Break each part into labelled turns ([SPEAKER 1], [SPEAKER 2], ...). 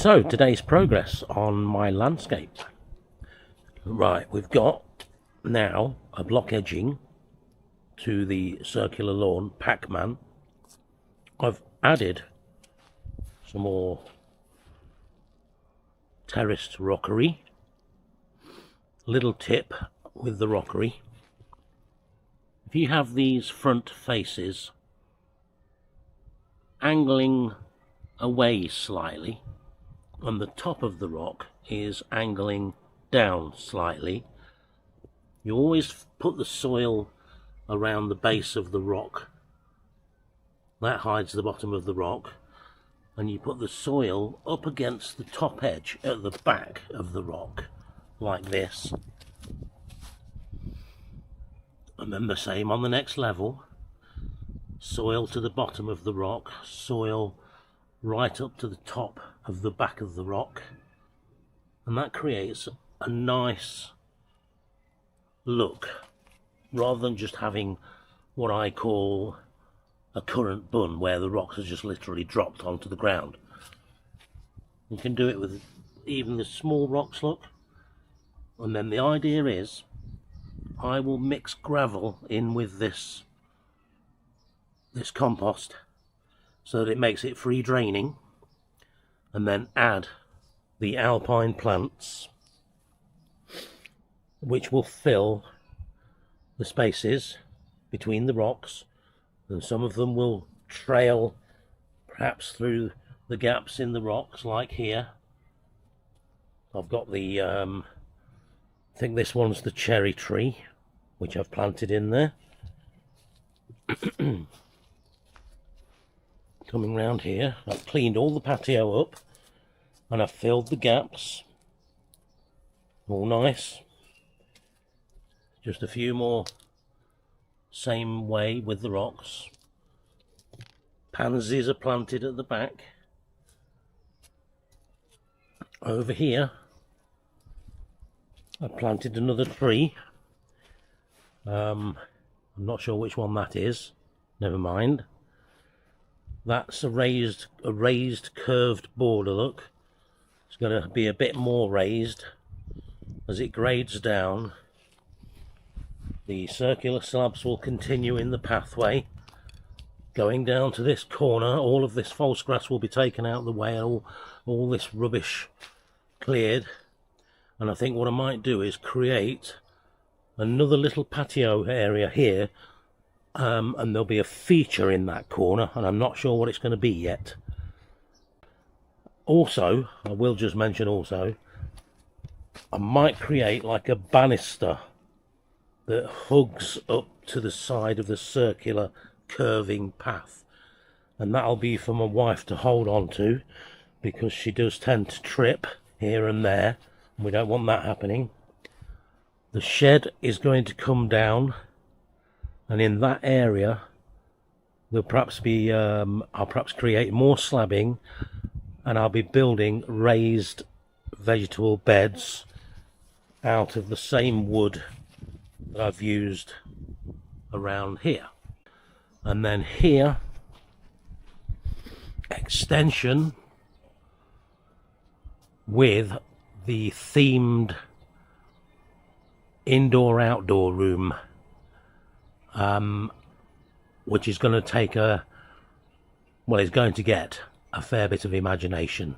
[SPEAKER 1] So today's progress on my landscape. Right, we've got now a block edging to the circular lawn, Pac-Man. I've added some more terraced rockery. Little tip with the rockery: if you have these front faces angling away slightly and the top of the rock is angling down slightly, you always put the soil around the base of the rock. That hides the bottom of the rock, and you put the soil up against the top edge at the back of the rock like this, and then the same on the next level. Soil to the bottom of the rock, soil right up to the top of the back of the rock, and that creates a nice look, rather than just having what I call a current bun where the rocks are just literally dropped onto the ground. You can do it with even the small rocks, look. And then the idea is I will mix gravel in with this compost so that it makes it free draining, and then add the alpine plants, which will fill the spaces between the rocks, and some of them will trail perhaps through the gaps in the rocks, like here. I've got the I think this one's the cherry tree, which I've planted in there. Coming round here, I've cleaned all the patio up and I've filled the gaps, all nice. Just a few more same way with the rocks. Pansies are planted at the back. Over here I planted another tree. I'm not sure which one that is, never mind. That's a raised curved border, look. It's going to be a bit more raised as it grades down. The circular slabs will continue in the pathway going down to this corner. All of this false grass will be taken out of the way, and all this rubbish cleared. And I think what I might do is create another little patio area here, and there'll be a feature in that corner, and I'm not sure what it's going to be yet. Also, I will just mention also, I might create like a banister that hugs up to the side of the circular curving path, and that'll be for my wife to hold on to, because she does tend to trip here and there, and we don't want that happening. The shed is going to come down, and in that area there'll perhaps be I'll perhaps create more slabbing, and I'll be building raised vegetable beds out of the same wood that I've used around here. And then here, extension with the themed indoor-outdoor room, which is going to take it's going to get a fair bit of imagination,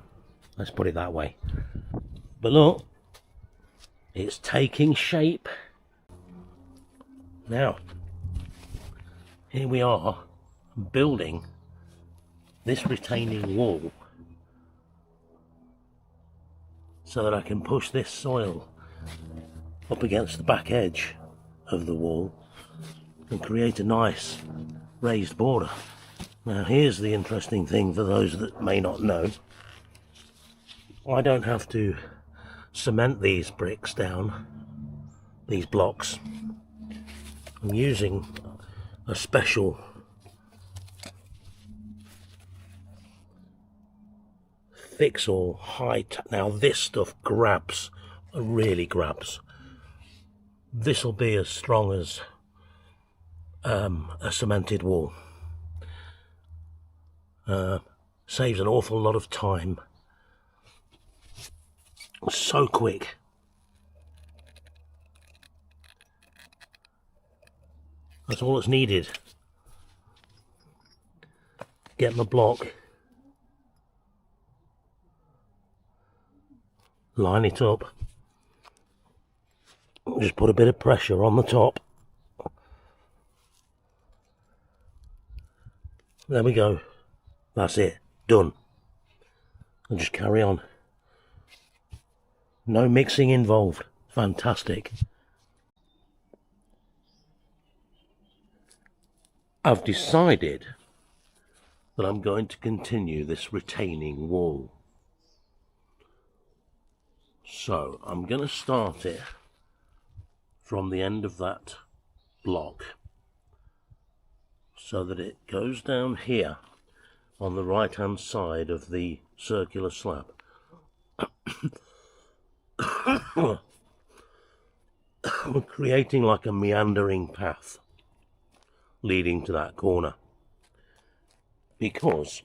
[SPEAKER 1] let's put it that way. But look, it's taking shape. Now, here we are building this retaining wall so that I can push this soil up against the back edge of the wall and create a nice raised border. Now here's the interesting thing for those that may not know. I don't have to cement these bricks down, these blocks. I'm using a special fix or height. Now this stuff grabs, really grabs. This will be as strong as a cemented wall. Saves an awful lot of time So quick. That's all that's needed. Get my block, line it up, just put a bit of pressure on the top. There we go. That's it. Done. And just carry on. No mixing involved. Fantastic. I've decided that I'm going to continue this retaining wall. So I'm going to start it from the end of that block so that it goes down here on the right hand side of the circular slab. We're creating like a meandering path leading to that corner, because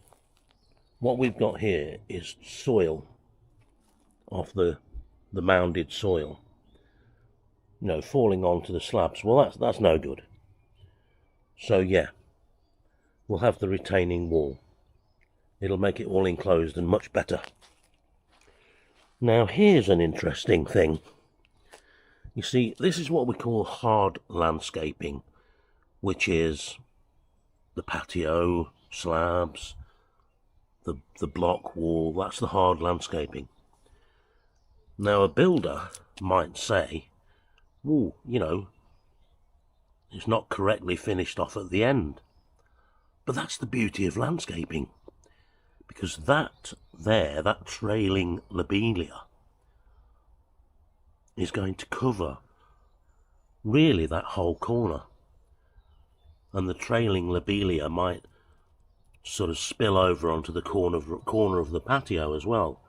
[SPEAKER 1] what we've got here is soil off the mounded soil, you know, falling onto the slabs. Well, that's no good. So yeah, we'll have the retaining wall. It'll make it all enclosed and much better. Now here's an interesting thing. You see, this is what we call hard landscaping, which is the patio, slabs, the block wall. That's the hard landscaping. Now a builder might say, "Ooh, you know, it's not correctly finished off at the end." But that's the beauty of landscaping, because that trailing lobelia is going to cover really that whole corner, and the trailing lobelia might sort of spill over onto the corner of the patio as well,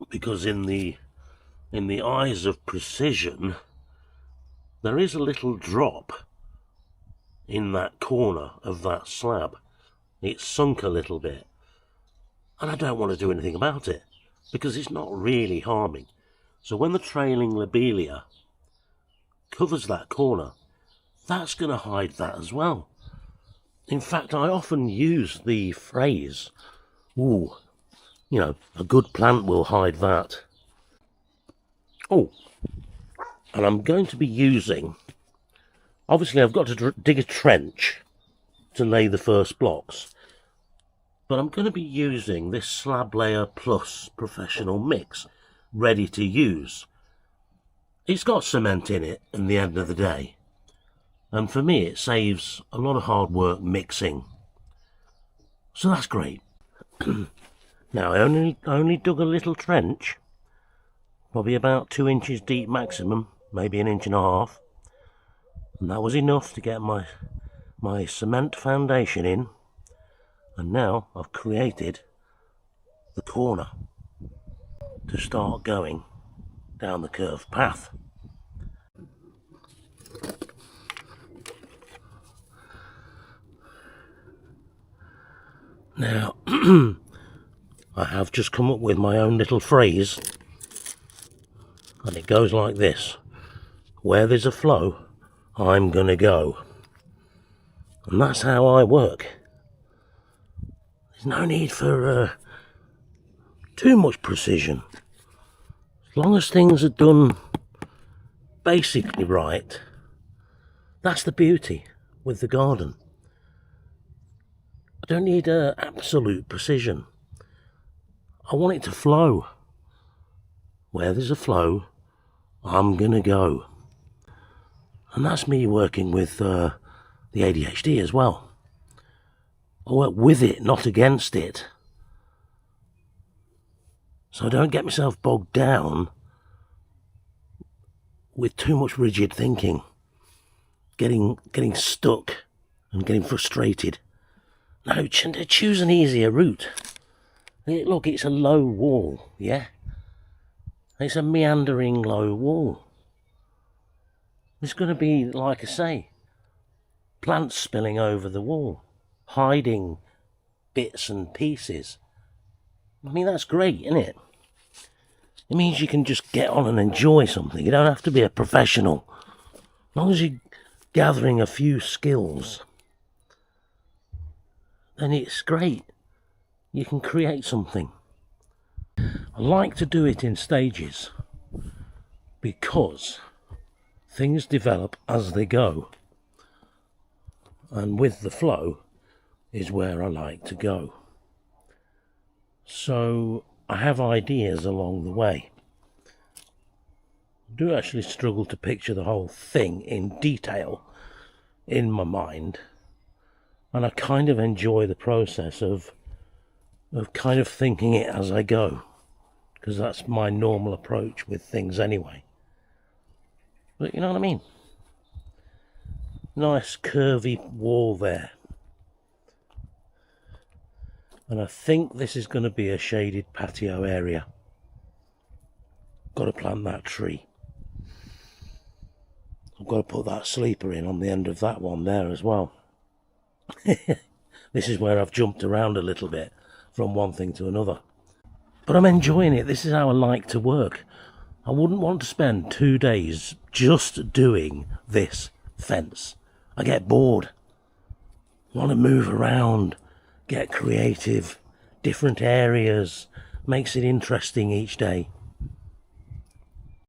[SPEAKER 1] because in the eyes of precision there is a little drop in that corner of that slab. It's sunk a little bit, and I don't want to do anything about it because it's not really harming. So when the trailing lobelia covers that corner, that's going to hide that as well. In fact, I often use the phrase, "Ooh, you know, a good plant will hide that." Oh, and I'm going to be using, obviously I've got to dig a trench to lay the first blocks, but I'm going to be using this Slab Layer Plus professional mix, ready to use. It's got cement in it at the end of the day, and for me it saves a lot of hard work mixing, so that's great. Now I only dug a little trench, probably about 2 inches deep maximum, maybe 1.5 inches, and that was enough to get my cement foundation in. And now I've created the corner to start going down the curved path. Now I have just come up with my own little phrase, and it goes like this: where there's a flow, I'm gonna go. And that's how I work. There's no need for too much precision. As long as things are done basically right, that's the beauty with the garden. I don't need absolute precision. I want it to flow. Where there's a flow, I'm gonna go. And that's me working with the ADHD as well. I work with it, not against it. So I don't get myself bogged down with too much rigid thinking, getting stuck and getting frustrated. No, choose an easier route. Look, it's a low wall, yeah? It's a meandering low wall. There's going to be, like I say, plants spilling over the wall, hiding bits and pieces. I mean, that's great, isn't it? It means you can just get on and enjoy something. You don't have to be a professional. As long as you're gathering a few skills, then it's great. You can create something. I like to do it in stages because things develop as they go, and with the flow is where I like to go. So I have ideas along the way. I do actually struggle to picture the whole thing in detail in my mind, and I kind of enjoy the process of kind of thinking it as I go, because that's my normal approach with things anyway. But you know what I mean? Nice curvy wall there. And I think this is going to be a shaded patio area. Got to plant that tree. I've got to put that sleeper in on the end of that one there as well. This is where I've jumped around a little bit from one thing to another. But I'm enjoying it. This is how I like to work. I wouldn't want to spend 2 days just doing this fence. I get bored. I want to move around, get creative, different areas. Makes it interesting each day.